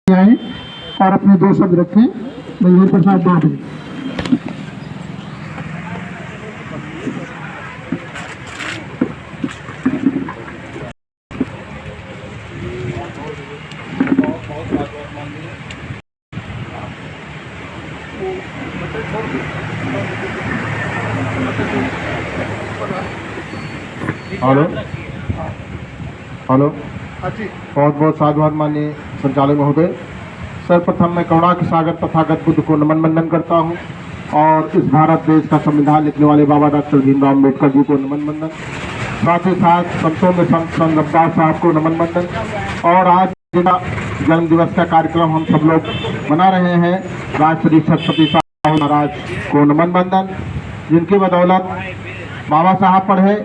आए और अपने 2 शब्द रखें। बलवीर प्रसाद बाबू। हेलो हेलो, बहुत बहुत साधुवाद माननीय संचालक महोदय। सर्वप्रथम मैं करुणाकर सागर तथागत बुद्ध को नमन वंदन करता हूं और इस भारत देश का संविधान लिखने वाले बाबा डॉक्टर भीमराव अम्बेडकर जी को नमन वंदन, साथ ही साथ संतों में संत रविदास साहब को नमन वंदन। और आज जन्म दिवस का कार्यक्रम हम सब लोग मना रहे हैं, राष्ट्रपति छत्रपति साहू महाराज को नमन वंदन, जिनकी बदौलत बाबा साहब पढ़े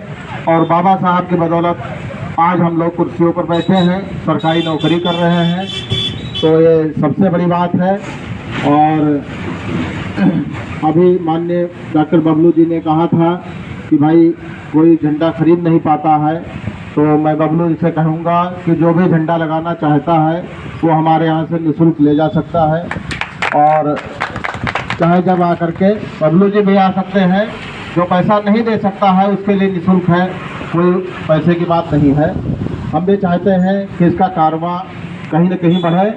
और बाबा साहब की बदौलत आज हम लोग कुर्सियों पर बैठे हैं, सरकारी नौकरी कर रहे हैं, तो ये सबसे बड़ी बात है। और अभी माननीय डॉक्टर बबलू जी ने कहा था कि भाई कोई झंडा खरीद नहीं पाता है, तो मैं बबलू जी से कहूँगा कि जो भी झंडा लगाना चाहता है वो हमारे यहाँ से निःशुल्क ले जा सकता है। और चाहे जब आकर के बबलू जी भी आ सकते हैं, जो पैसा नहीं दे सकता है उसके लिए निःशुल्क है, कोई पैसे की बात नहीं है। हम भी चाहते हैं कि इसका कारोबार कहीं न कहीं बढ़े।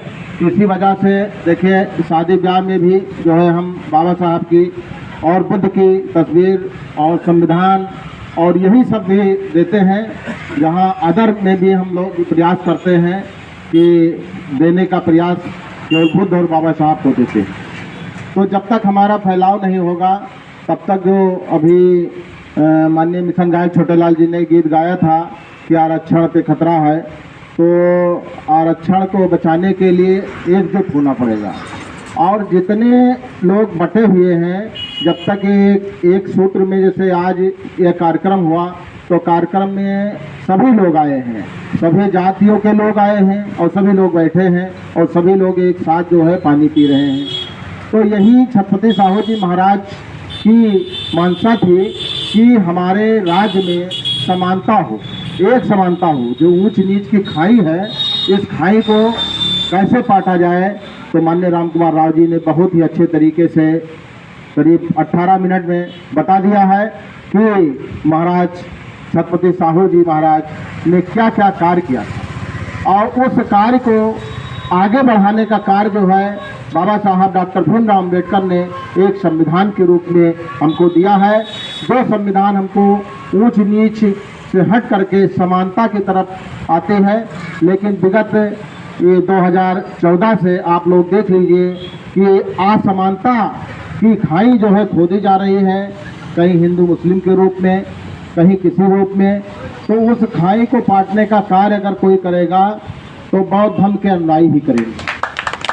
इसी वजह से देखिए शादी ब्याह में भी जो है हम बाबा साहब की और बुद्ध की तस्वीर और संविधान और यही सब भी देते हैं, जहां अदर में भी हम लोग प्रयास करते हैं कि देने का प्रयास केवल बुद्ध और बाबा साहब को देते हैं। तो जब तक हमारा फैलाव नहीं होगा तब तक जो अभी माननीय मिशन गायक छोटेलाल जी ने गीत गाया था कि आरक्षण पे खतरा है, तो आरक्षण को बचाने के लिए एकजुट होना पड़ेगा। और जितने लोग बटे हुए हैं, जब तक एक सूत्र में, जैसे आज यह कार्यक्रम हुआ तो कार्यक्रम में सभी लोग आए हैं, सभी जातियों के लोग आए हैं और सभी लोग बैठे हैं और सभी लोग एक साथ जो है पानी पी रहे हैं। तो यही छत्रपति साहू जी महाराज की मंशा थी कि हमारे राज्य में समानता हो, एक समानता हो। जो ऊंच नीच की खाई है, इस खाई को कैसे पाटा जाए, तो माननीय राम कुमार राव जी ने बहुत ही अच्छे तरीके से करीब 18 मिनट में बता दिया है कि महाराज छत्रपति साहू जी महाराज ने क्या क्या कार्य किया और उस कार्य को आगे बढ़ाने का कार्य जो है बाबा साहब डॉक्टर भीमराव अम्बेडकर ने एक संविधान के रूप में हमको दिया है। जो संविधान हमको ऊंच नीच से हट करके समानता की तरफ आते हैं, लेकिन विगत ये 2014 से आप लोग देख लीजिए कि असमानता की खाई जो है खोदी जा रही है, कहीं हिंदू मुस्लिम के रूप में, कहीं किसी रूप में। तो उस खाई को पाटने का कार्य अगर कोई करेगा तो बौद्ध धर्म के अनुयायी ही करेंगे,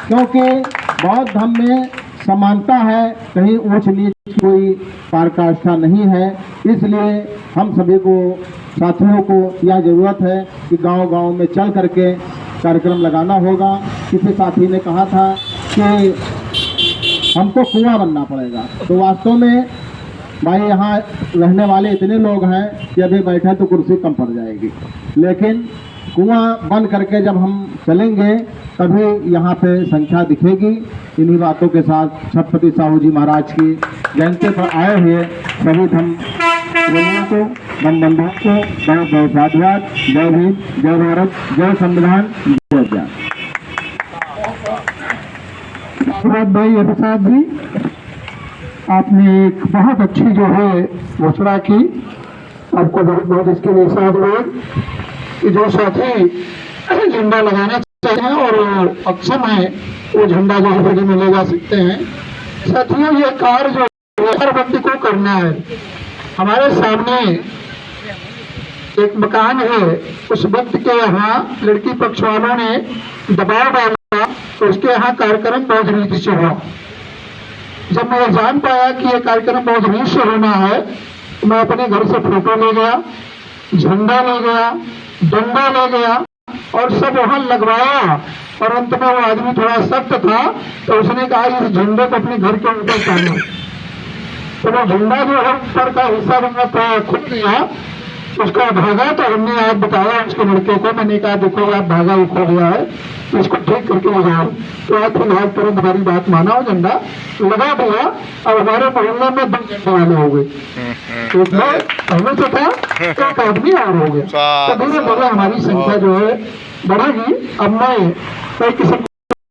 क्योंकि बौद्ध धर्म में समानता है, कहीं ऊंच नीच कोई पराकाष्ठा नहीं है। इसलिए हम सभी को, साथियों को यह ज़रूरत है कि गांव-गांव में चल करके कार्यक्रम लगाना होगा। किसी साथी ने कहा था कि हमको कुआं बनना पड़ेगा, तो वास्तव में भाई यहाँ रहने वाले इतने लोग हैं कि अभी बैठे तो कुर्सी कम पड़ जाएगी, लेकिन कुआं बन करके जब हम चलेंगे तभी यहाँ पे संख्या दिखेगी। इन्हीं बातों के साथ छत्रपति साहू जी महाराज की जयंती पर आए हुए सभी धर्म प्रेमियों को, धर्म बंधुओं को बहुत बहुत साधुवाद। जय भीम, जय भारत, जय संविधान, जय ज्ञान। भाई प्रसाद जी, आपने एक बहुत अच्छी जो है घोषणा की, आपको बहुत बहुत इसके लिए साधुवाद। जो साथी झंडा लगाना चाहते हैं और अक्षम है, वो झंडा जो है में ले जा सकते हैं। साथियों, ये कार्य जो हर व्यक्ति को करना है। हमारे सामने एक मकान है, उस व्यक्ति के यहाँ लड़की पक्ष वालों ने दबाव डाला तो उसके यहाँ कार्यक्रम बहुत रीति से हुआ। जब मैं जान पाया कि ये कार्यक्रम बहुत रीति से होना है, तो मैं अपने घर से फोटो ले गया, झंडा ले गया, डंडा ले गया और सब वहां लगवाया। और अंत में वो आदमी थोड़ा सख्त था, तो उसने कहा इस झंडे को अपने घर के ऊपर टांगो। तो वो झंडा जो है ऊपर का हिस्सा मैंने खुद लिया उसका भागा, तो हमने आज बताया उसके लड़के को, मैंने कहा देखो आप भागा एक हो गया है, इसको ठीक करके ले जाओ। तो आज फिलहाल तुरंत हमारी बात माना और झंडा लगा दिया। अब हमारे मोहल्ले में 2 झंडे वाले हो गए, एक में पहले से था, एक आदमी और हो गया। तो धीरे धीरे हमारी संख्या जो है बढ़ेगी। अब मैं कोई किसी